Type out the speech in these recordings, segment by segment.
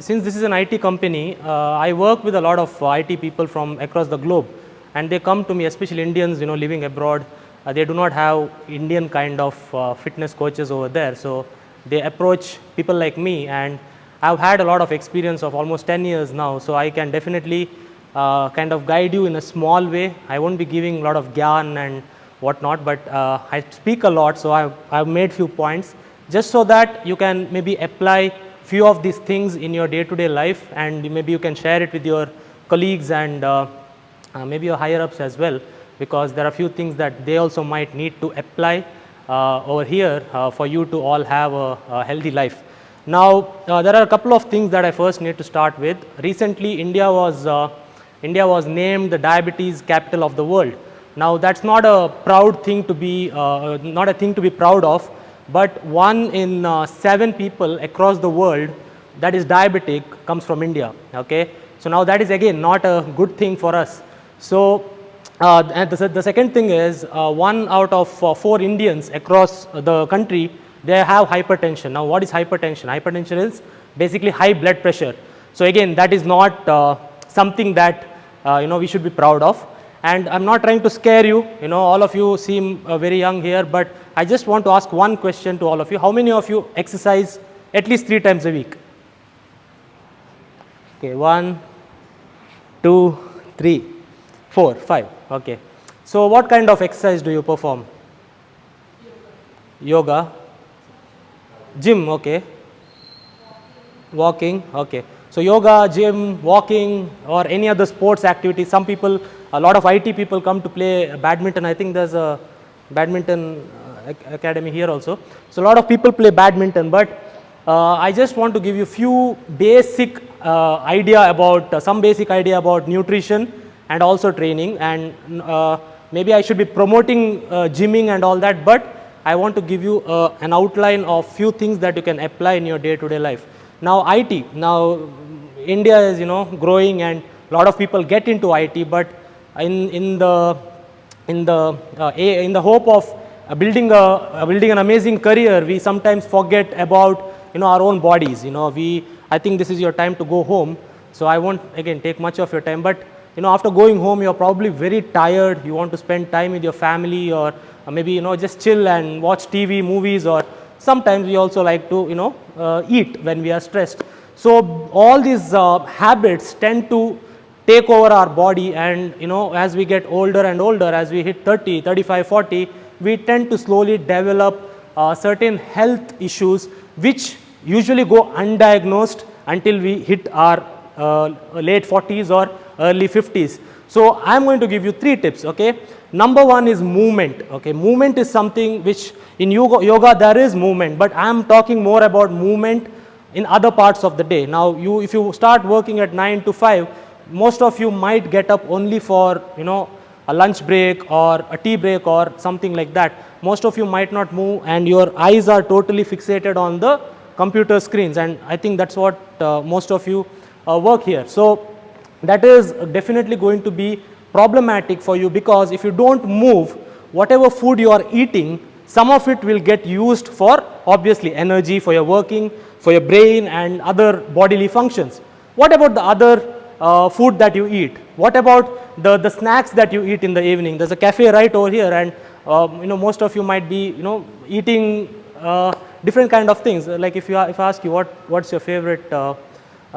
Since this is an IT company, I work with a lot of IT people from across the globe, and they come to me, especially Indians, living abroad. They do not have Indian kind of fitness coaches over there, so they approach people like me, and I've had a lot of experience of almost 10 years now, so I can definitely kind of guide you in a small way. I won't be giving a lot of gyan and whatnot, but I speak a lot, so I've made few points just so that you can maybe apply few of these things in your day-to-day life, and maybe you can share it with your colleagues and maybe your higher ups as well, because there are few things that they also might need to apply over here for you to all have a healthy life. Now there are a couple of things that I first need to start with. Recently India was named the diabetes capital of the world. Now that's not a proud thing to be not a thing to be proud of, but 1 in 7 people across the world that is diabetic comes from India. Okay, so now that is again not a good thing for us. So and the second thing is 1 out of 4 Indians across the country, they have hypertension. Now what is hypertension? Hypertension is basically high blood pressure. So again, that is not something that we should be proud of. And I'm not trying to scare you, all of you seem very young here, but I just want to ask one question to all of you. How many of you exercise at least 3 times a week? Okay, 1, 2, 3, 4, 5. Okay. So what kind of exercise do you perform? Yoga. Gym, okay. Walking, okay. So yoga, gym, walking, or any other sports activity. Some people, a lot of IT people come to play badminton. I think there's a badminton academy here also. So a lot of people play badminton, but I just want to give you few basic idea about some basic idea about nutrition and also training, and maybe I should be promoting gymming and all that, but I want to give you an outline of few things that you can apply in your day-to-day life. Now IT, now India is growing and a lot of people get into IT, but in the hope of building an amazing career, we sometimes forget about our own bodies. I think this is your time to go home, so I won't again take much of your time, but after going home you're probably very tired. You want to spend time with your family, or maybe just chill and watch TV, movies, or sometimes we also like to eat when we are stressed. So all these habits tend to take over our body, and as we get older and older, as we hit 30, 35, 40, we tend to slowly develop certain health issues which usually go undiagnosed until we hit our late 40s or early 50s. So I'm going to give you 3 tips. Okay, number 1 is movement. Okay, movement is something which in yoga there is movement, but I'm talking more about movement in other parts of the day. Now if you start working at 9 to 5, most of you might get up only for a lunch break or a tea break or something like that. Most of you might not move, and your eyes are totally fixated on the computer screens, and I think that's what most of you work here. So that is definitely going to be problematic for you, because if you don't move, whatever food you are eating, some of it will get used for obviously energy, for your working, for your brain and other bodily functions. What about the other food that you eat? What about the snacks that you eat in the evening? There's a cafe right over here, and most of you might be eating different kind of things. Like if I ask you what's your favorite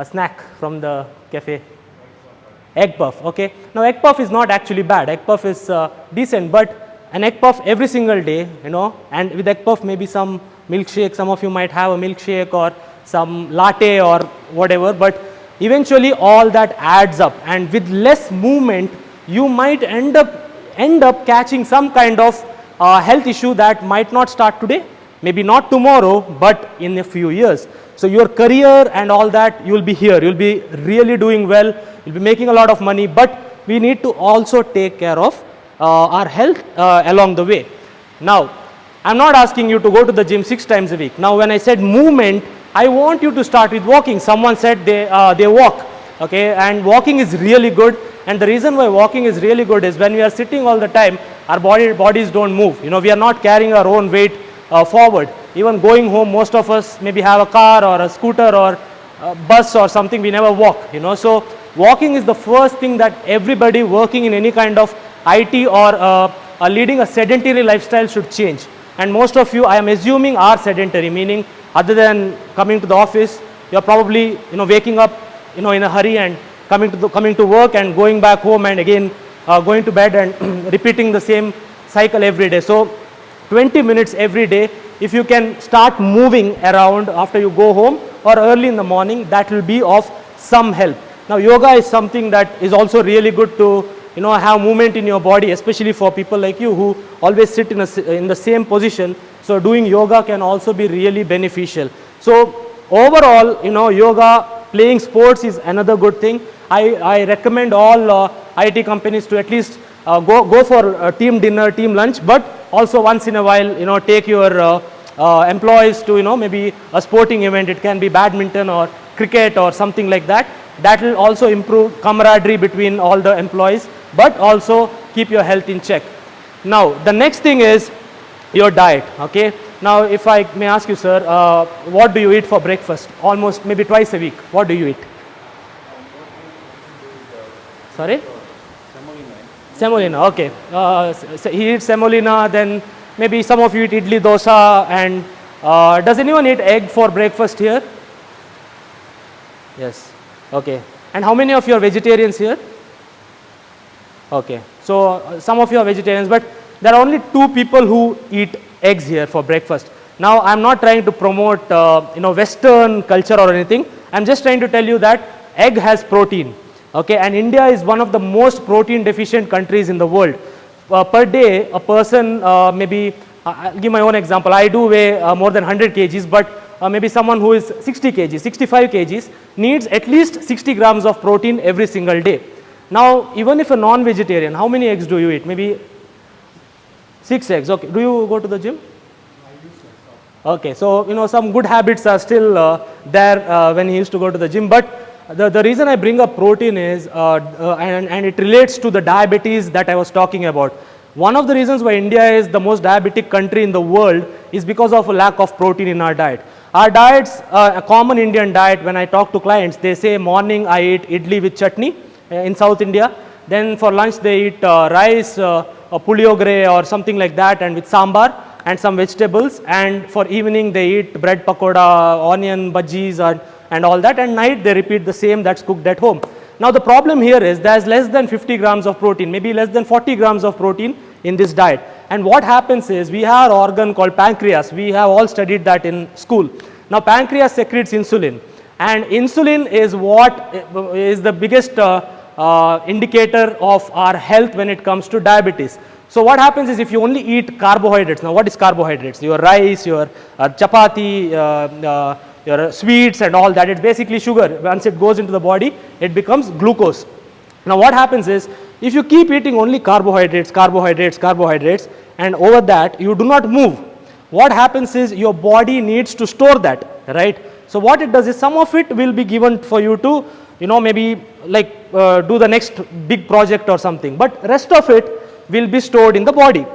snack from the cafe? Egg puff. Okay, now egg puff is not actually bad. Egg puff is decent, but an egg puff every single day, and with egg puff maybe some milkshake. Some of you might have a milkshake or some latte or whatever, but eventually all that adds up, and with less movement you might end up catching some kind of health issue that might not start today, maybe not tomorrow, but in a few years. So your career and all that, you'll be here, you'll be really doing well, you'll be making a lot of money, but we need to also take care of our health along the way. Now I'm not asking you to go to the gym 6 times a week. Now when I said movement, I want you to start with walking. Someone said they walk, okay, and walking is really good. And the reason why walking is really good is when we are sitting all the time, our bodies don't move. We are not carrying our own weight forward. Even going home, most of us maybe have a car or a scooter or bus or something, we never walk, you know. So walking is the first thing that everybody working in any kind of IT or leading a sedentary lifestyle should change. And most of you, I am assuming, are sedentary, meaning other than coming to the office, you're probably, you know, waking up, you know, in a hurry and coming to work and going back home and again going to bed and repeating the same cycle every day. So 20 minutes every day, if you can start moving around after you go home or early in the morning, that will be of some help. Now yoga is something that is also really good to, you know, have movement in your body, especially for people like you who always sit in the same position. So doing yoga can also be really beneficial. So overall, you know, yoga, playing sports is another good thing. I recommend all IT companies to at least go for a team dinner, team lunch, but also once in a while, you know, take your employees to, you know, maybe a sporting event. It can be badminton or cricket or something like that. That will also improve camaraderie between all the employees, but also keep your health in check. Now the next thing is your diet. Okay, now if I may ask you, sir, what do you eat for breakfast? Almost maybe twice a week. What do you eat? Sorry? Semolina. Okay, so he eats semolina. Then maybe some of you eat idli, dosa, and does anyone eat egg for breakfast here? Yes. Okay. And how many of you are vegetarians here? Okay. So some of you are vegetarians, but there are only 2 people who eat eggs here for breakfast. Now I'm not trying to promote you know, Western culture or anything. I'm just trying to tell you that egg has protein. Okay, and India is one of the most protein deficient countries in the world. Per day, a person maybe, I'll give my own example. I do weigh more than 100 kgs, but maybe someone who is 60 kgs, 65 kgs needs at least 60 grams of protein every single day. Now, even if a non-vegetarian, how many eggs do you eat? Maybe 6 eggs. Okay. Do you go to the gym? Okay. So, you know, some good habits are still there when he used to go to the gym. But the reason I bring up protein is, and it relates to the diabetes that I was talking about. One of the reasons why India is the most diabetic country in the world is because of a lack of protein in our diet. Our diets, a common Indian diet, when I talk to clients, they say morning I eat idli with chutney in South India. Then for lunch they eat rice, puliogre or something like that, and with sambar and some vegetables. And for evening they eat bread pakoda, onion bhajis and all that. And night they repeat the same that's cooked at home. Now the problem here is there's less than 50 grams of protein, maybe less than 40 grams of protein in this diet. And what happens is we have an organ called pancreas. We have all studied that in school. Now pancreas secretes insulin, and insulin is what is the biggest indicator of our health when it comes to diabetes. So what happens is if you only eat carbohydrates, now what is carbohydrates? Your rice, your chapati, your sweets and all that, it's basically sugar. Once it goes into the body, it becomes glucose. Now what happens is, if you keep eating only carbohydrates, and over that you do not move, what happens is your body needs to store that, right? So what it does is some of it will be given for you to, you know, maybe like do the next big project or something, but rest of it will be stored in the body.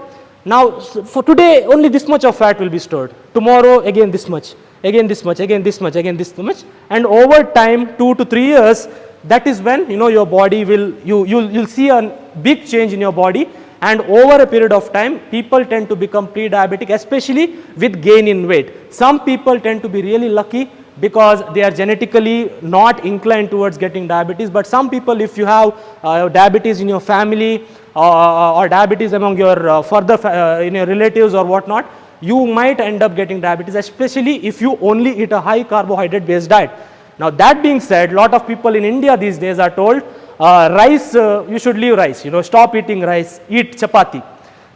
Now for today only this much of fat will be stored, tomorrow again this much, again this much, again this much, again this much, and over time 2 to 3 years, that is when, you know, your body will, you'll see a big change in your body. And over a period of time, people tend to become pre-diabetic, especially with gain in weight. Some people tend to be really lucky because they are genetically not inclined towards getting diabetes. But some people, if you have diabetes in your family or diabetes among your in your relatives or whatnot, you might end up getting diabetes, especially if you only eat a high carbohydrate based diet. Now that being said, a lot of people in India these days are told rice, you should leave rice, you know, stop eating rice, eat chapati.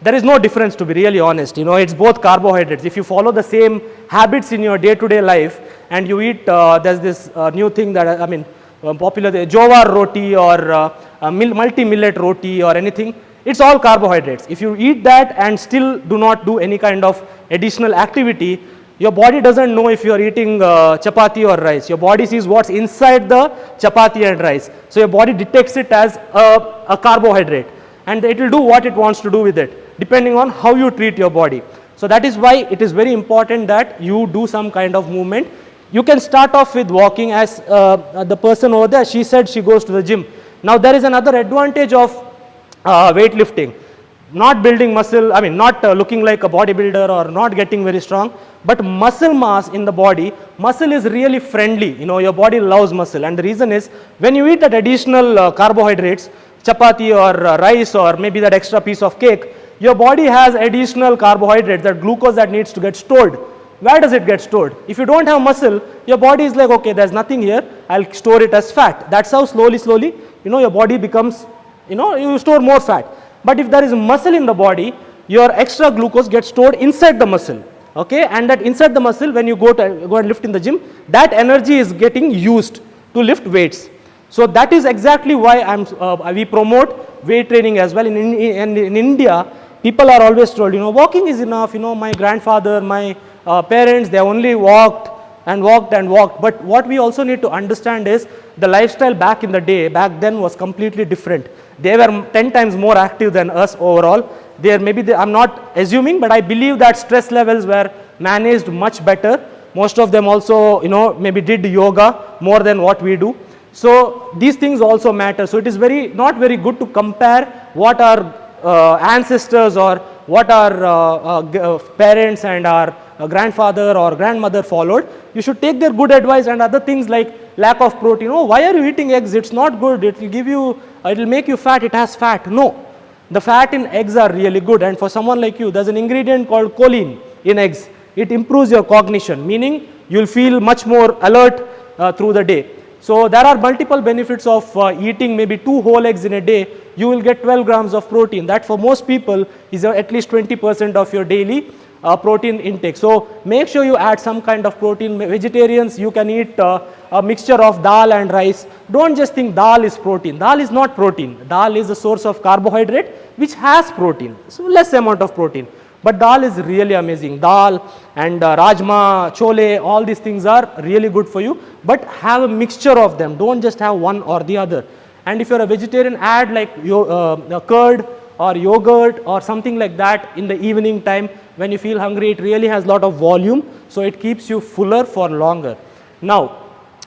There is no difference, to be really honest, you know, it's both carbohydrates. If you follow the same habits in your day-to-day life and you eat, there's this new thing that, I mean, popular, jowar roti or multi-millet roti or anything, it's all carbohydrates. If you eat that and still do not do any kind of additional activity, your body doesn't know if you are eating chapati or rice. Your body sees what's inside the chapati and rice. So your body detects it as a carbohydrate, and it will do what it wants to do with it, depending on how you treat your body. So that is why it is very important that you do some kind of movement. You can start off with walking, as the person over there, she said she goes to the gym. Now there is another advantage of weightlifting. Not building muscle, I mean not looking like a bodybuilder or not getting very strong, but muscle mass in the body. Muscle is really friendly, your body loves muscle, and the reason is when you eat that additional carbohydrates, chapati or rice or maybe that extra piece of cake, your body has additional carbohydrates, that glucose that needs to get stored. Where does it get stored? If you don't have muscle, your body is like, okay, there's nothing here, I'll store it as fat. That's how slowly, your body becomes, you store more fat. But if there is muscle in the body, your extra glucose gets stored inside the muscle, okay? And that inside the muscle, when you go and lift in the gym, that energy is getting used to lift weights. So that is exactly why we promote weight training as well. In India, people are always told, walking is enough. My grandfather, my parents, they only walked and walked and walked. But what we also need to understand is the lifestyle back in the day, back then, was completely different. They were 10 times more active than us overall. I'm not assuming, but I believe that stress levels were managed much better. Most of them also, maybe did yoga more than what we do. So these things also matter. So it is not very good to compare what our ancestors or what our parents and our grandfather or grandmother followed. You should take their good advice, and other things like lack of protein. Why are you eating eggs? It's not good. It will make you fat. It has fat. No. The fat in eggs are really good, and for someone like you, there's an ingredient called choline in eggs. It improves your cognition, meaning you'll feel much more alert through the day. So there are multiple benefits of eating maybe 2 whole eggs in a day. You will get 12 grams of protein. That for most people is at least 20% of your daily protein intake. So make sure you add some kind of protein. Vegetarians, you can eat a mixture of dal and rice. Don't just think dal is protein. Dal is not protein. Dal is a source of carbohydrate which has protein, so less amount of protein. But dal is really amazing. Dal and rajma, chole, all these things are really good for you. But have a mixture of them. Don't just have one or the other. And if you're a vegetarian, add like curd or yogurt or something like that in the evening time when you feel hungry. It really has a lot of volume, so it keeps you fuller for longer. Now,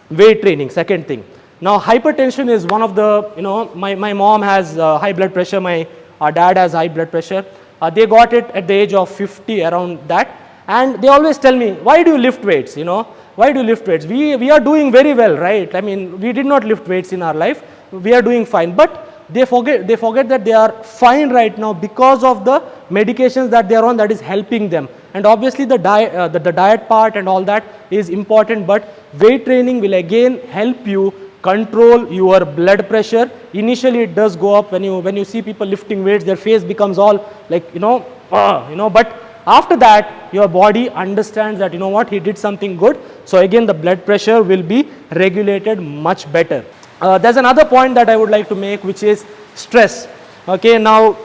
weight training, second thing. Now, hypertension is one of the, my mom has high blood pressure, my dad has high blood pressure. They got it at the age of 50, around that. And they always tell me, why do you lift weights? Why do you lift weights? We are doing very well, right? I mean, we did not lift weights in our life. We are doing fine. But they forget that they are fine right now because of the medications that they are on that is helping them. And obviously the diet part and all that is important, but weight training will again help you control your blood pressure. Initially it does go up when you see people lifting weights, their face becomes all like, but after that your body understands that, he did something good. So again the blood pressure will be regulated much better. There's another point that I would like to make, which is stress. Okay, now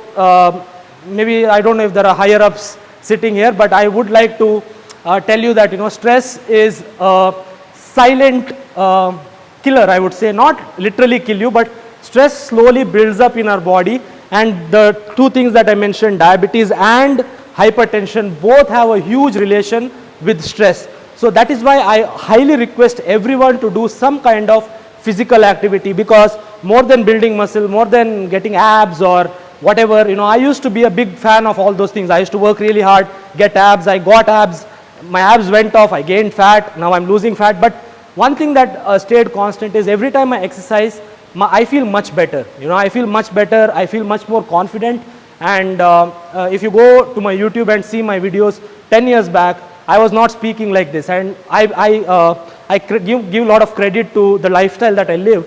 maybe I don't know if there are higher ups sitting here, but I would like to tell you that stress is a silent killer, I would say. Not literally kill you, but stress slowly builds up in our body, and the two things that I mentioned, diabetes and hypertension, both have a huge relation with stress. So that is why I highly request everyone to do some kind of physical activity, because more than building muscle, more than getting abs or whatever, I used to be a big fan of all those things. I used to work really hard, get abs, I got abs, my abs went off, I gained fat, now I'm losing fat. But one thing that stayed constant is every time I exercise, I feel much better. I feel much better, I feel much more confident. And if you go to my YouTube and see my videos 10 years back, I was not speaking like this, and I give a lot of credit to the lifestyle that I live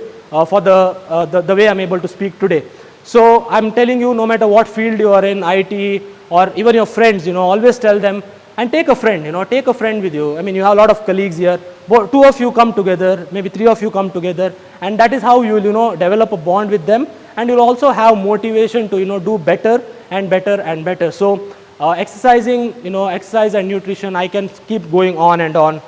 for the way I'm able to speak today. So I'm telling you, no matter what field you are in, IT or even your friends, always tell them, and take a friend, take a friend with you. I mean, you have a lot of colleagues here, 2 of you come together, maybe 3 of you come together, and that is how you will, develop a bond with them, and you'll also have motivation to, do better and better and better. So exercising, exercise and nutrition, I can keep going on and on,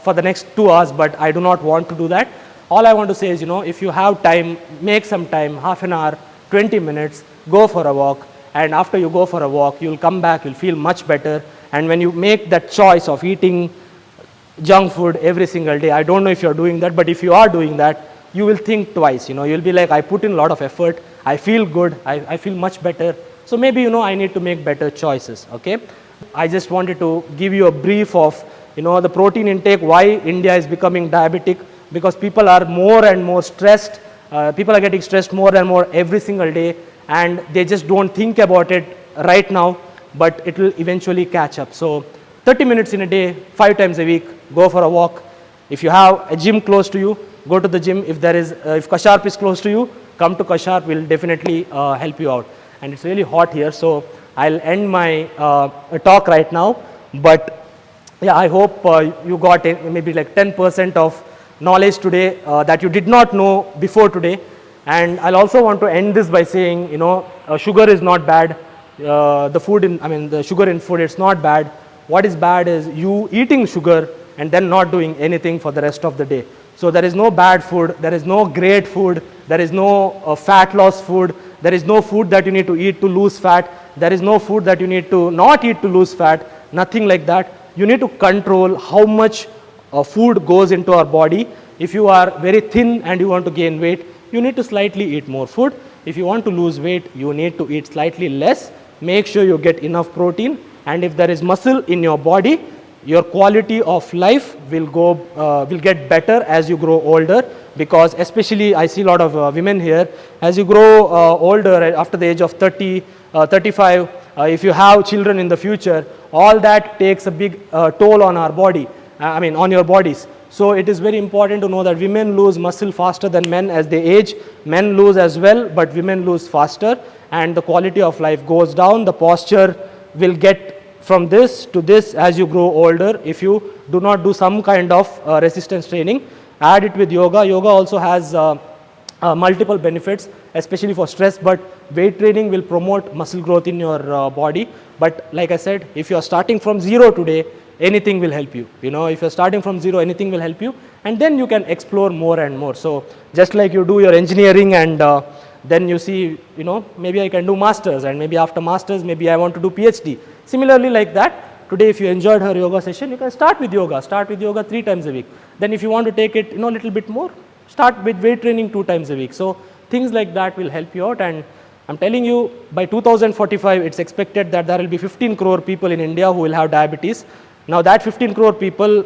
for the next 2 hours, but I do not want to do that. All I want to say is, if you have time, make some time, half an hour, 20 minutes, go for a walk. And after you go for a walk, you'll come back, you'll feel much better. And when you make that choice of eating junk food every single day. I don't know if you're doing that, but if you are doing that, you will think twice. You'll be like, I put in a lot of effort, I feel good, I feel much better. So maybe, I need to make better choices, okay? I just wanted to give you a brief of, the protein intake, why India is becoming diabetic, because people are more and more stressed. People are getting stressed more and more every single day, and they just don't think about it right now, but it will eventually catch up. So 30 minutes in a day, 5 times a week, go for a walk. If you have a gym close to you, go to the gym. If Kasharp is close to you, come to Kasharp, will definitely help you out. And it's really hot here, so I'll end my talk right now. But yeah, I hope you got maybe like 10% of knowledge today that you did not know before today. And I'll also want to end this by saying, sugar is not bad. The sugar in food, it's not bad. What is bad is you eating sugar and then not doing anything for the rest of the day. So there is no bad food, there is no great food, there is no fat loss food, there is no food that you need to eat to lose fat, there is no food that you need to not eat to lose fat, nothing like that. You need to control how much food goes into our body. If you are very thin and you want to gain weight, you need to slightly eat more food. If you want to lose weight, you need to eat slightly less. Make sure you get enough protein, and if there is muscle in your body, your quality of life will get better as you grow older, because especially I see a lot of women here, as you grow older after the age of 30, 35, if you have children in the future, all that takes a big toll on our body, on your bodies. So it is very important to know that women lose muscle faster than men as they age. Men lose as well, but women lose faster, and the quality of life goes down. The posture will get from this to this as you grow older if you do not do some kind of resistance training. Add it with yoga. Yoga also has multiple benefits, especially for stress, but weight training will promote muscle growth in your body. But like I said, if you are starting from zero today, anything will help you. If you're starting from zero, anything will help you, and then you can explore more and more. So just like you do your engineering and then you see, maybe I can do masters, and maybe after masters, maybe I want to do PhD. Similarly like that, today if you enjoyed her yoga session, you can start with yoga. Start with yoga 3 times a week. Then if you want to take it, a little bit more, start with weight training 2 times a week. So things like that will help you out. And I'm telling you, by 2045, it's expected that there will be 15 crore people in India who will have diabetes. Now that 15 crore people,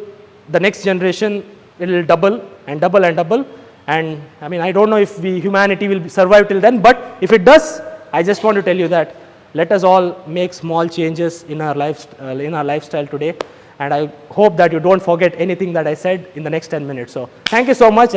the next generation, it will double and double and double. And I don't know if humanity will survive till then, but if it does, I just want to tell you that let us all make small changes in our lifestyle today. And I hope that you don't forget anything that I said in the next 10 minutes. So thank you so much.